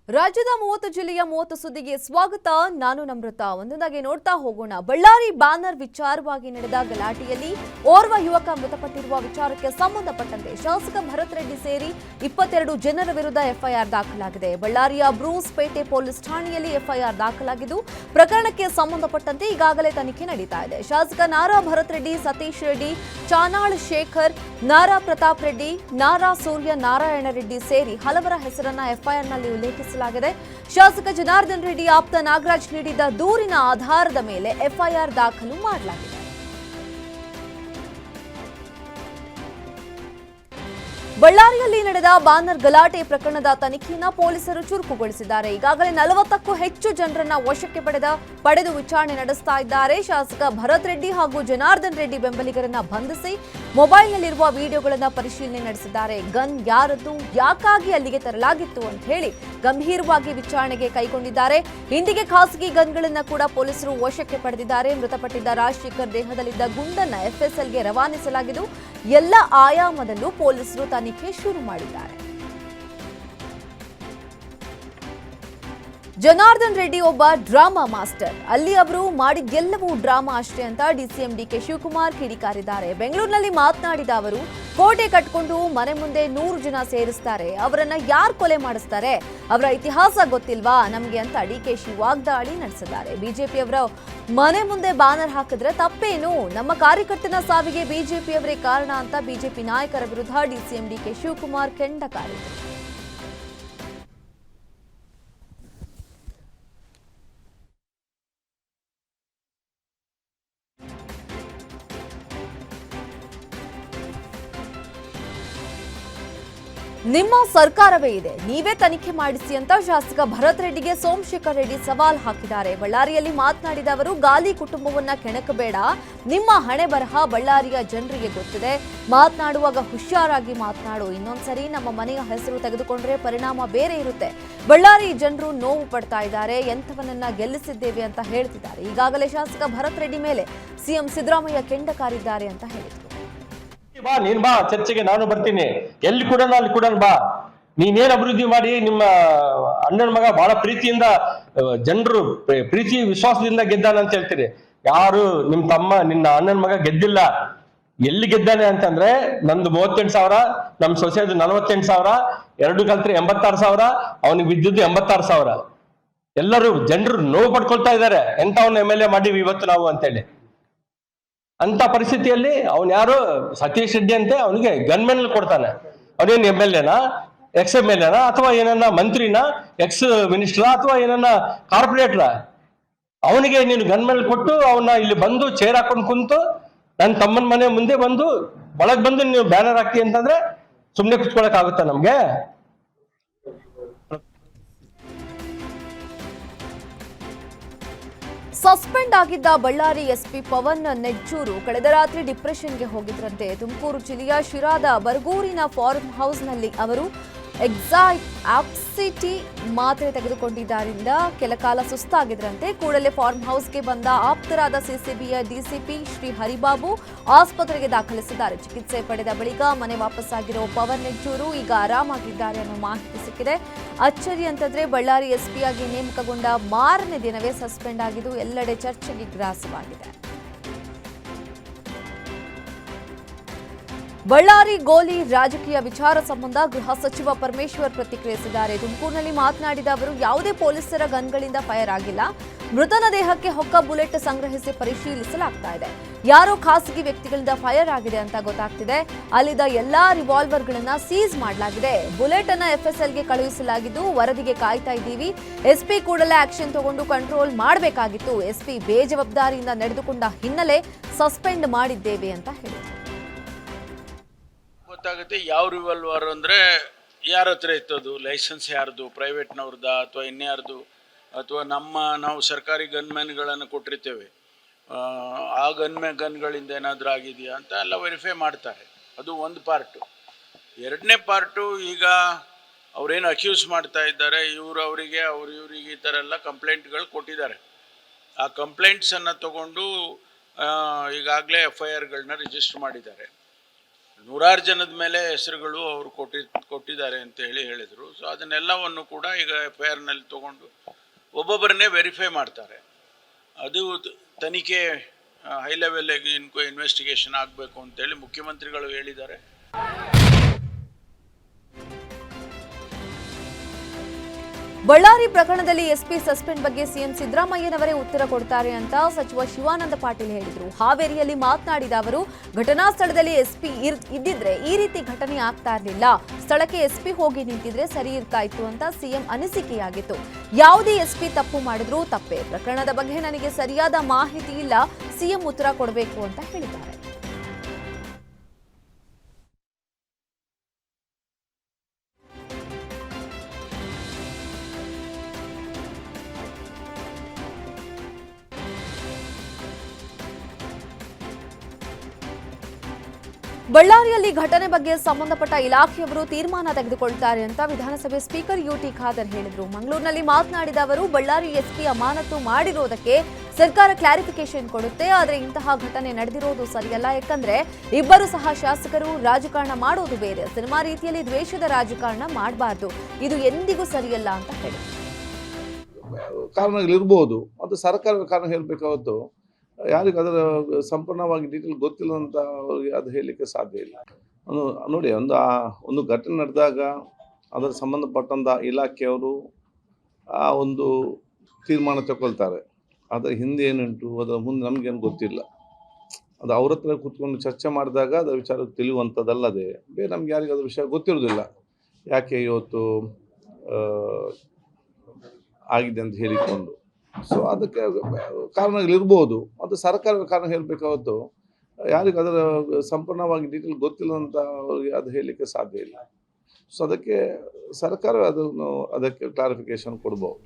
ರಾಜ್ಯದ 30 ಜಿಲ್ಲೆಯ 30 ಸುದ್ದಿಗೆ ಸ್ವಾಗತ. ನಾನು ನಮ್ರತಾ. ಒಂದೊಂದಾಗಿ ನೋಡ್ತಾ ಹೋಗೋಣ. ಬಳ್ಳಾರಿ ಬ್ಯಾನರ್ ವಿಚಾರವಾಗಿ ನಡೆದ ಗಲಾಟೆಯಲ್ಲಿ ಓರ್ವ ಯುವಕ ಮೃತಪಟ್ಟಿರುವ ವಿಚಾರಕ್ಕೆ ಸಂಬಂಧಪಟ್ಟಂತೆ ಶಾಸಕ ಭರತ್ ರೆಡ್ಡಿ ಸೇರಿ 22 ಜನರ ವಿರುದ್ಧ ಎಫ್ಐಆರ್ ದಾಖಲಾಗಿದೆ. ಬಳ್ಳಾರಿಯ ಬ್ರೂಸ್ ಪೇಟೆ ಪೊಲೀಸ್ ಠಾಣೆಯಲ್ಲಿ ಎಫ್ಐಆರ್ ದಾಖಲಾಗಿದ್ದು ಪ್ರಕರಣಕ್ಕೆ ಸಂಬಂಧಪಟ್ಟಂತೆ ಈಗಾಗಲೇ ತನಿಖೆ ನಡೀತಾ ಇದೆ. ಶಾಸಕ ನಾರಾ ಭರತ್ ರೆಡ್ಡಿ, ಸತೀಶ್ ರೆಡ್ಡಿ, ಚಾನಾಳ್ ಶೇಖರ್, ನಾರಾ ಪ್ರತಾಪ್ ರೆಡ್ಡಿ, ನಾರಾ ಸೂರ್ಯ ನಾರಾಯಣ ರೆಡ್ಡಿ ಸೇರಿ ಹಲವರ ಹೆಸರನ್ನ ಎಫ್ಐಆರ್ನಲ್ಲಿ ಉಲ್ಲೇಖಿಸಲಾಗಿದೆ. ಶಾಸಕ ಜನಾರ್ದನ್ ರೆಡ್ಡಿ ಆಪ್ತ ನಾಗರಾಜ್ ನೀಡಿದ್ದ ದೂರಿನ ಆಧಾರದ ಮೇಲೆ ಎಫ್ಐಆರ್ ದಾಖಲು ಮಾಡಲಾಗಿದೆ. ಬಳ್ಳಾರಿಯಲ್ಲಿ ನಡೆದ ಬ್ಯಾನರ್ ಗಲಾಟೆ ಪ್ರಕರಣದ ತನಿಖೆಯನ್ನು ಪೊಲೀಸರು ಚುರುಕುಗೊಳಿಸಿದ್ದಾರೆ. ಈಗಾಗಲೇ 40ಕ್ಕೂ ಹೆಚ್ಚು ಜನರನ್ನ ವಶಕ್ಕೆ ಪಡೆದು ವಿಚಾರಣೆ ನಡೆಸ್ತಾ ಇದ್ದಾರೆ. ಶಾಸಕ ಭರತ್ ರೆಡ್ಡಿ ಹಾಗೂ ಜನಾರ್ದನ್ ರೆಡ್ಡಿ ಬೆಂಬಲಿಗರನ್ನ ಬಂಧಿಸಿ ಮೊಬೈಲ್ನಲ್ಲಿರುವ ವಿಡಿಯೋಗಳನ್ನ ಪರಿಶೀಲನೆ ನಡೆಸಿದ್ದಾರೆ. ಗನ್ ಯಾರದ್ದು, ಯಾಕಾಗಿ ಅಲ್ಲಿಗೆ ತರಲಾಗಿತ್ತು ಅಂತ ಹೇಳಿ ಗಂಭೀರವಾಗಿ ವಿಚಾರಣೆಗೆ ಕೈಗೊಂಡಿದ್ದಾರೆ. ಇಂದಿಗೆ ಖಾಸಗಿ ಗನ್ಗಳನ್ನ ಕೂಡ ಪೊಲೀಸರು ವಶಕ್ಕೆ ಪಡೆದಿದ್ದಾರೆ. ಮೃತಪಟ್ಟಿದ್ದ ರಾಜಶೇಖರ್ ದೇಹದಲ್ಲಿದ್ದ ಗುಂಡನ್ನ ಎಫ್ಎಸ್ಎಲ್ಗೆ ರವಾನಿಸಲಾಗಿದ್ದು ಎಲ್ಲ ಆಯಾಮದಲ್ಲೂ ಪೊಲೀಸರು ತನಿಖೆ ಶುರು ಮಾಡಿದ್ದಾರೆ. ಜನಾರ್ದನ್ ರೆಡ್ಡಿ ಒಬ್ಬ ಡ್ರಾಮಾ ಮಾಸ್ಟರ್. ಅಲ್ಲಿ ಅವರು ಮಾಡಿದ್ದೆಲ್ಲವೂ ಡ್ರಾಮಾ ಅಷ್ಟೇ ಅಂತ ಡಿಸಿಎಂ ಡಿಕೆ ಶಿವಕುಮಾರ್ ಕಿಡಿಕಾರಿದ್ದಾರೆ. ಬೆಂಗಳೂರಿನಲ್ಲಿ ಮಾತನಾಡಿದ ಅವರು, ಕೋಟೆ ಕಟ್ಕೊಂಡು ಮನೆ ಮುಂದೆ 100 ಜನ ಸೇರಿಸ್ತಾರೆ, ಅವರನ್ನ ಯಾರು ಕೊಲೆ ಮಾಡಿಸ್ತಾರೆ, ಅವರ ಇತಿಹಾಸ ಗೊತ್ತಿಲ್ವಾ ನಮಗೆ ಅಂತ ಡಿಕೆಶಿ ವಾಗ್ದಾಳಿ ನಡೆಸಿದ್ದಾರೆ. ಬಿಜೆಪಿಯವರ ಮನೆ ಮುಂದೆ ಬ್ಯಾನರ್ ಹಾಕಿದ್ರೆ ತಪ್ಪೇನು, ನಮ್ಮ ಕಾರ್ಯಕರ್ತನ ಸಾವಿಗೆ ಬಿಜೆಪಿಯವರೇ ಕಾರಣ ಅಂತ ಬಿಜೆಪಿ ನಾಯಕರ ವಿರುದ್ಧ ಡಿಸಿಎಂ ಡಿಕೆ ಶಿವಕುಮಾರ್ ಕೆಂಡಕಾರಿದರು. ನಿಮ್ಮ ಸರ್ಕಾರವೇ ಇದೆ, ನೀವೇ ತನಿಖೆ ಮಾಡಿಸಿ ಅಂತ ಶಾಸಕ ಭರತ್ ರೆಡ್ಡಿಗೆ ಸೋಮಶೇಖರ್ ರೆಡ್ಡಿ ಸವಾಲ್ ಹಾಕಿದ್ದಾರೆ. ಬಳ್ಳಾರಿಯಲ್ಲಿ ಮಾತನಾಡಿದ ಅವರು, ಗಾಲಿ ಕುಟುಂಬವನ್ನ ಕೆಣಕಬೇಡ, ನಿಮ್ಮ ಹಣೆ ಬರಹ ಬಳ್ಳಾರಿಯ ಜನರಿಗೆ ಗೊತ್ತಿದೆ, ಮಾತನಾಡುವಾಗ ಹುಷಾರಾಗಿ ಮಾತನಾಡು, ಇನ್ನೊಂದ್ಸರಿ ನಮ್ಮ ಮನೆಯ ಹೆಸರು ತೆಗೆದುಕೊಂಡ್ರೆ ಪರಿಣಾಮ ಬೇರೆ ಇರುತ್ತೆ. ಬಳ್ಳಾರಿ ಜನರು ನೋವು ಪಡ್ತಾ ಇದ್ದಾರೆ, ಎಂಥವನನ್ನ ಗೆಲ್ಲಿಸಿದ್ದೇವೆ ಅಂತ ಹೇಳ್ತಿದ್ದಾರೆ. ಈಗಾಗಲೇ ಶಾಸಕ ಭರತ್ ರೆಡ್ಡಿ ಮೇಲೆ ಸಿಎಂ ಸಿದ್ದರಾಮಯ್ಯ ಕೆಂಡಕಾರಿದ್ದಾರೆ ಅಂತ ಹೇಳಿದರು. ಬಾ, ನೀನ್ ಬಾ ಚರ್ಚೆಗೆ, ನಾನು ಬರ್ತೀನಿ. ಎಲ್ಲಿ ಕೂಡ ಅಲ್ಲಿ ಕೂಡ ಬಾ. ನೀನೇನ್ ಅಭಿವೃದ್ಧಿ ಮಾಡಿ ನಿಮ್ಮ ಅಣ್ಣನ ಮಗ ಬಹಳ ಪ್ರೀತಿಯಿಂದ ಜನರು ಪ್ರೀತಿ ವಿಶ್ವಾಸದಿಂದ ಗೆದ್ದಾನ ಅಂತ ಹೇಳ್ತೀರಿ. ಯಾರು ನಿಮ್ ತಮ್ಮ ನಿನ್ನ ಅಣ್ಣನ ಮಗ ಗೆದ್ದಿಲ್ಲ. ಎಲ್ಲಿ ಗೆದ್ದಾನೆ ಅಂತಂದ್ರೆ, ನಂದು 38,000, ನಮ್ ಸೊಸೆದು 48,000, 2 ಕಲ್ತ್ರೆ 86,000, ಅವನಿಗೆ ಬಿದ್ದಿದ್ದು 86,000. ಎಲ್ಲರೂ ಜನರು ನೋವು ಪಡ್ಕೊಳ್ತಾ ಇದ್ದಾರೆ, ಎಂತವನ್ನ MLA ಮಾಡಿವಿ ಇವತ್ತು ನಾವು ಅಂತೇಳಿ. ಅಂತ ಪರಿಸ್ಥಿತಿಯಲ್ಲಿ ಅವನ್ ಯಾರು ಸತೀಶ್ ರೆಡ್ಡಿ ಅಂತೆ, ಅವನಿಗೆ ಗನ್ಮೆನ್ ಕೊಡ್ತಾನೆ. ಅವನೇನ್ MLAನಾ, ex-MLAನಾ, ಅಥವಾ ಏನನ್ನ ಮಂತ್ರಿನಾ, ಎಕ್ಸ್ ಮಿನಿಸ್ಟರ್, ಅಥವಾ ಏನನ್ನ ಕಾರ್ಪೊರೇಟ್ರ? ಅವನಿಗೆ ನೀನು ಗನ್ಮೆನ್ ಕೊಟ್ಟು ಅವನ್ನ ಇಲ್ಲಿ ಬಂದು ಚೇರ್ ಹಾಕೊಂಡು ಕುಂತು ನನ್ನ ತಮ್ಮನ ಮನೆ ಮುಂದೆ ಬಂದು ಒಳಗ್ ಬಂದು ನೀವು ಬ್ಯಾನರ್ ಹಾಕ್ತಿ ಅಂತಂದ್ರೆ ಸುಮ್ನೆ ಕುತ್ಕೊಳಕ್ ಆಗುತ್ತಾ ನಮ್ಗೆ? ಸಸ್ಪೆಂಡ್ ಆಗಿದ್ದ ಬಳ್ಳಾರಿ ಎಸ್ಪಿ ಪವನ್ ನೆಜ್ಜೂರು ಕಳೆದ ರಾತ್ರಿ ಡಿಪ್ರೆಷನ್ಗೆ ಹೋಗಿದ್ರಂತೆ. ತುಮಕೂರು ಜಿಲ್ಲೆಯ ಶಿರಾದ ಬರಗೂರಿನ ಫಾರ್ಮ್ ಹೌಸ್ನಲ್ಲಿ ಅವರು ಆಪ್ಸಿಟಿ ಮಾತ್ರೆ ತೆಗೆದುಕೊಂಡಿದ್ದರಿಂದ ಕೆಲಕಾಲ ಸುಸ್ತಾಗಿದ್ರಂತೆ. ಕೂಡಲೇ ಫಾರ್ಮ್ ಹೌಸ್ಗೆ ಬಂದ ಆಪ್ತರಾದ ಸಿಸಿಬಿಯ ಡಿಸಿಪಿ ಶ್ರೀ ಹರಿಬಾಬು ಆಸ್ಪತ್ರೆಗೆ ದಾಖಲಿಸಿದ್ದಾರೆ. ಚಿಕಿತ್ಸೆ ಪಡೆದ ಬಳಿಕ ಮನೆ ವಾಪಸ್ಸಾಗಿರೋ ಪವನ್ ನೆಜ್ಜೂರು ಈಗ ಆರಾಮಾಗಿದ್ದಾರೆ ಅನ್ನೋ ಮಾಹಿತಿ ಸಿಕ್ಕಿದೆ. ಅಚ್ಚರಿ ಅಂತಂದ್ರೆ, ಬಳ್ಳಾರಿ ಎಸ್ಪಿಯಾಗಿ ನೇಮಕಗೊಂಡ ಮಾರನೇ ದಿನವೇ ಸಸ್ಪೆಂಡ್ ಆಗಿದ್ದು ಎಲ್ಲೆಡೆ ಚರ್ಚೆಗೆ ಗ್ರಾಸವಾಗಿದೆ. ಬಳ್ಳಾರಿ ಗೋಲಿ ರಾಜಕೀಯ ವಿಚಾರ ಸಂಬಂಧ ಗೃಹ ಸಚಿವ ಪರಮೇಶ್ವರ್ ಪ್ರತಿಕ್ರಿಯಿಸಿದ್ದಾರೆ. ತುಮಕೂರಿನಲ್ಲಿ ಮಾತನಾಡಿದ ಅವರು, ಯಾವುದೇ ಪೊಲೀಸರ ಗನ್ಗಳಿಂದ ಫೈರ್ ಆಗಿಲ್ಲ, ಮೃತನ ದೇಹಕ್ಕೆ ಹೊಕ್ಕ ಬುಲೆಟ್ ಸಂಗ್ರಹಿಸಿ ಪರಿಶೀಲಿಸಲಾಗ್ತಾ ಇದೆ. ಯಾರೋ ಖಾಸಗಿ ವ್ಯಕ್ತಿಗಳಿಂದ ಫೈರ್ ಆಗಿದೆ ಅಂತ ಗೊತ್ತಾಗ್ತಿದೆ. ಅಲ್ಲಿದ್ದ ಎಲ್ಲಾ ರಿವಾಲ್ವರ್ಗಳನ್ನ ಸೀಸ್ ಮಾಡಲಾಗಿದೆ. ಬುಲೆಟ್ ಅನ್ನ ಎಫ್ಎಸ್ಎಲ್ಗೆ ಕಳುಹಿಸಲಾಗಿದ್ದು ವರದಿಗೆ ಕಾಯ್ತಾ ಇದ್ದೀವಿ. ಎಸ್ಪಿ ಕೂಡಲೇ ಆಕ್ಷನ್ ತಗೊಂಡು ಕಂಟ್ರೋಲ್ ಮಾಡಬೇಕಾಗಿತ್ತು. ಎಸ್ಪಿ ಬೇಜವಾಬ್ದಾರಿಯಿಂದ ನಡೆದುಕೊಂಡ ಹಿನ್ನೆಲೆ ಸಸ್ಪೆಂಡ್ ಮಾಡಿದ್ದೇವೆ ಅಂತ ಹೇಳಿದರು. ಗೊತ್ತಾಗುತ್ತೆ ಯಾವ ರಿವಾಲ್ವರ್ ಅಂದರೆ ಯಾರ ಹತ್ರ ಇತ್ತದು, ಲೈಸೆನ್ಸ್ ಯಾರ್ದು, ಪ್ರೈವೇಟ್ನವ್ರದ ಅಥವಾ ಇನ್ಯಾರ್ದು, ಅಥವಾ ನಾವು ಸರ್ಕಾರಿ ಗನ್ಮ್ಯಾನ್ಗಳನ್ನು ಕೊಟ್ಟಿರ್ತೇವೆ, ಆ ಗನ್ಗಳಿಂದ ಏನಾದರೂ ಆಗಿದೆಯಾ ಅಂತ ಎಲ್ಲ ವೆರಿಫೈ ಮಾಡ್ತಾರೆ. ಅದು ಒಂದು ಪಾರ್ಟು. ಎರಡನೇ ಪಾರ್ಟು, ಈಗ ಅವರೇನು ಅಕ್ಯೂಸ್ ಮಾಡ್ತಾ ಇದ್ದಾರೆ, ಅವರಿಗೆ ಇವರಿಗೆ ಈ ಥರ ಎಲ್ಲ ಕಂಪ್ಲೇಂಟ್ಗಳು ಕೊಟ್ಟಿದ್ದಾರೆ. ಆ ಕಂಪ್ಲೇಂಟ್ಸನ್ನು ತಗೊಂಡು ಈಗಾಗಲೇ FIRಗಳನ್ನ ರಿಜಿಸ್ಟರ್ ಮಾಡಿದ್ದಾರೆ. ನೂರಾರು ಜನದ ಮೇಲೆ ಹೆಸರುಗಳು ಅವರು ಕೊಟ್ಟಿದ್ದಾರೆ ಅಂತ ಹೇಳಿದರು. ಸೊ ಅದನ್ನೆಲ್ಲವನ್ನು ಕೂಡ ಈಗ FIR ನಲ್ಲಿ ತೊಗೊಂಡು ಒಬ್ಬೊಬ್ಬರನ್ನೇ ವೆರಿಫೈ ಮಾಡ್ತಾರೆ. ಅದು ತನಿಖೆ ಹೈ ಲೆವೆಲ್ ಇನ್ವೆಸ್ಟಿಗೇಷನ್ ಆಗಬೇಕು ಅಂತೇಳಿ ಮುಖ್ಯಮಂತ್ರಿಗಳು ಹೇಳಿದ್ದಾರೆ. ಬಳ್ಳಾರಿ ಪ್ರಕರಣದಲ್ಲಿ ಎಸ್ಪಿ ಸಸ್ಪೆಂಡ್ ಬಗ್ಗೆ ಸಿಎಂ ಸಿದ್ದರಾಮಯ್ಯನವರೇ ಉತ್ತರ ಕೊಡ್ತಾರೆ ಅಂತ ಸಚಿವ ಶಿವಾನಂದ ಪಾಟೀಲ್ ಹೇಳಿದರು. ಹಾವೇರಿಯಲ್ಲಿ ಮಾತನಾಡಿದ ಅವರು, ಘಟನಾ ಸ್ಥಳದಲ್ಲಿ ಎಸ್ಪಿ ಇದ್ದಿದ್ರೆ ಈ ರೀತಿ ಘಟನೆ ಆಗ್ತಾ ಇರಲಿಲ್ಲ. ಸ್ಥಳಕ್ಕೆ ಎಸ್ಪಿ ಹೋಗಿ ನಿಂತಿದ್ರೆ ಸರಿ ಇರ್ತಾ ಇತ್ತು ಅಂತ ಸಿಎಂ ಅನಿಸಿಕೆಯಾಗಿತ್ತು. ಯಾವುದೇ ಎಸ್ಪಿ ತಪ್ಪು ಮಾಡಿದ್ರೂ ತಪ್ಪೇ. ಪ್ರಕರಣದ ಬಗ್ಗೆ ನನಗೆ ಸರಿಯಾದ ಮಾಹಿತಿ ಇಲ್ಲ, ಸಿಎಂ ಉತ್ತರ ಕೊಡಬೇಕು ಅಂತ ಹೇಳಿದ್ದಾರೆ. ಬಳ್ಳಾರಿಯಲ್ಲಿ ಘಟನೆ ಬಗ್ಗೆ ಸಂಬಂಧಪಟ್ಟ ಇಲಾಖೆಯವರು ತೀರ್ಮಾನ ತೆಗೆದುಕೊಳ್ತಾರೆ ಅಂತ ವಿಧಾನಸಭೆ ಸ್ಪೀಕರ್ UT ಖಾದರ್ ಹೇಳಿದರು. ಮಂಗಳೂರಿನಲ್ಲಿ ಮಾತನಾಡಿದ ಅವರು, ಬಳ್ಳಾರಿ ಎಸ್ಪಿ ಅಮಾನತು ಮಾಡಿರೋದಕ್ಕೆ ಸರ್ಕಾರ ಕ್ಲಾರಿಫಿಕೇಶನ್ ಕೊಡುತ್ತೆ. ಆದರೆ ಇಂತಹ ಘಟನೆ ನಡೆದಿರೋದು ಸರಿಯಲ್ಲ. ಯಾಕಂದ್ರೆ ಇಬ್ಬರು ಸಹ ಶಾಸಕರು ರಾಜಕಾರಣ ಮಾಡೋದು ಬೇರೆ. ಸಿನಿಮಾ ರೀತಿಯಲ್ಲಿ ದ್ವೇಷದ ರಾಜಕಾರಣ ಮಾಡಬಾರ್ದು. ಇದು ಎಂದಿಗೂ ಸರಿಯಲ್ಲ ಅಂತ ಹೇಳಿದರು. ಕಾರಣಗಳಿರ್ಬೋದು, ಅದು ಸರ್ಕಾರದ ಕಾರಣ ಹೇಳಬೇಕಾವತ್ತು ಯಾರಿಗೂ ಅದರ ಸಂಪೂರ್ಣವಾಗಿ ಡೀಟೇಲ್ ಗೊತ್ತಿಲ್ಲ ಅಂತ ಅವರಿಗೆ ಅದು ಹೇಳಲಿಕ್ಕೆ ಸಾಧ್ಯ ಇಲ್ಲ. ನೋಡಿ, ಒಂದು ಘಟನೆ ನಡೆದಾಗ ಅದರ ಸಂಬಂಧಪಟ್ಟಂಥ ಇಲಾಖೆಯವರು ಆ ಒಂದು ತೀರ್ಮಾನ ತಗೊಳ್ತಾರೆ. ಅದರ ಹಿಂದೆ ಏನುಂಟು, ಅದರ ಮುಂದೆ ನಮಗೇನು ಗೊತ್ತಿಲ್ಲ. ಅದು ಅವ್ರ ಹತ್ರ ಕೂತ್ಕೊಂಡು ಚರ್ಚೆ ಮಾಡಿದಾಗ ಅದರ ವಿಚಾರ ತಿಳಿಯುವಂಥದ್ದಲ್ಲದೆ ಬೇರೆ ನಮ್ಗೆ ಯಾರಿಗೂ ಅದ್ರ ವಿಷಯ ಗೊತ್ತಿರೋದಿಲ್ಲ. ಯಾಕೆ ಇವತ್ತು ಆಗಿದೆ ಅಂತ ಹೇಳಿಕೊಂಡು. ಸೊ ಅದಕ್ಕೆ ಕಾರಣಗಳಿರ್ಬೋದು, ಅದು ಸರ್ಕಾರದ ಕಾರಣ ಹೇಳಬೇಕಾವತ್ತು ಯಾರಿಗೂ ಅದರ ಸಂಪೂರ್ಣವಾಗಿ ಡೀಟೇಲ್ ಗೊತ್ತಿಲ್ಲ ಅಂತ ಅವರಿಗೆ ಅದು ಹೇಳಲಿಕ್ಕೆ ಸಾಧ್ಯ ಇಲ್ಲ. ಸೊ ಅದಕ್ಕೆ ಸರ್ಕಾರ ಅದಕ್ಕೆ ಕ್ಲಾರಿಫಿಕೇಶನ್ ಕೊಡ್ಬೋದು.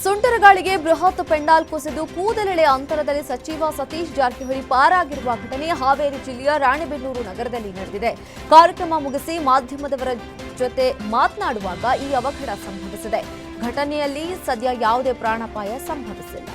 ಸುಂಟರಗಾಳಿಗೆ ಬೃಹತ್ ಪೆಂಡಾಲ್ ಕುಸಿದು ಕೂದಲೆಳೆ ಅಂತರದಲ್ಲಿ ಸಚಿವ ಸತೀಶ್ ಜಾರಕಿಹೊಳಿ ಪಾರಾಗಿರುವ ಘಟನೆ ಹಾವೇರಿ ಜಿಲ್ಲೆಯ ರಾಣೆಬೆನ್ನೂರು ನಗರದಲ್ಲಿ ನಡೆದಿದೆ. ಕಾರ್ಯಕ್ರಮ ಮುಗಿಸಿ ಮಾಧ್ಯಮದವರ ಜೊತೆ ಮಾತನಾಡುವಾಗ ಈ ಅವಘಡ ಸಂಭವಿಸಿದೆ. ಘಟನೆಯಲ್ಲಿ ಸದ್ಯ ಯಾವುದೇ ಪ್ರಾಣಾಪಾಯ ಸಂಭವಿಸಿಲ್ಲ.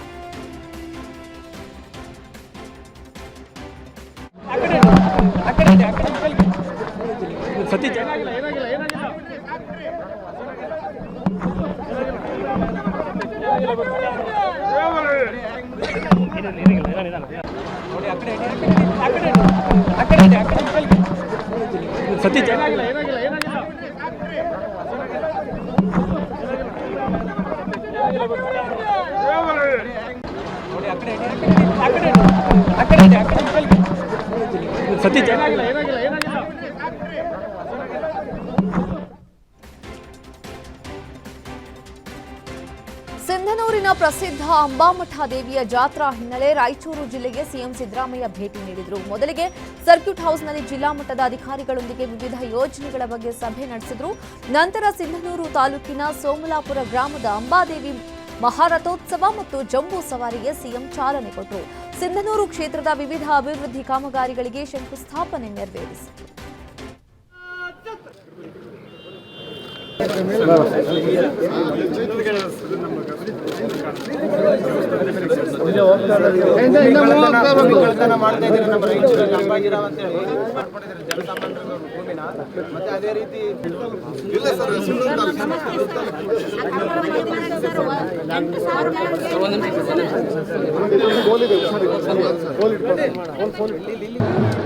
ಸಿಂಧನೂರಿನ ಪ್ರಸಿದ್ಧ ಅಂಬಾಮಠ ದೇವಿಯ ಜಾತ್ರಾ ಹಿನ್ನೆಲೆ ರಾಯಚೂರು ಜಿಲ್ಲೆಗೆ ಸಿಎಂ ಸಿದ್ದರಾಮಯ್ಯ ಭೇಟಿ ನೀಡಿದರು. ಮೊದಲಿಗೆ ಸರ್ಕ್ಯೂಟ್ ಹೌಸ್ನಲ್ಲಿ ಜಿಲ್ಲಾ ಮಟ್ಟದ ಅಧಿಕಾರಿಗಳೊಂದಿಗೆ ವಿವಿಧ ಯೋಜನೆಗಳ ಬಗ್ಗೆ ಸಭೆ ನಡೆಸಿದರು. ನಂತರ ಸಿಂಧನೂರು ತಾಲೂಕಿನ ಸೋಮಲಾಪುರ ಗ್ರಾಮದ ಅಂಬಾದೇವಿ ಮಹಾರಥೋತ್ಸವ ಮತ್ತು ಜಂಬೂ ಸವಾರಿಗೆ ಸಿಎಂ ಚಾಲನೆ ಕೊಟ್ಟರು. ಸಿಂಧನೂರು ಕ್ಷೇತ್ರದ ವಿವಿಧ ಅಭಿವೃದ್ಧಿ ಕಾಮಗಾರಿಗಳಿಗೆ ಶಂಕುಸ್ಥಾಪನೆ ನೆರವೇರಿಸಿದರು. ಅದೇ ರೀತಿ ಇಲ್ಲ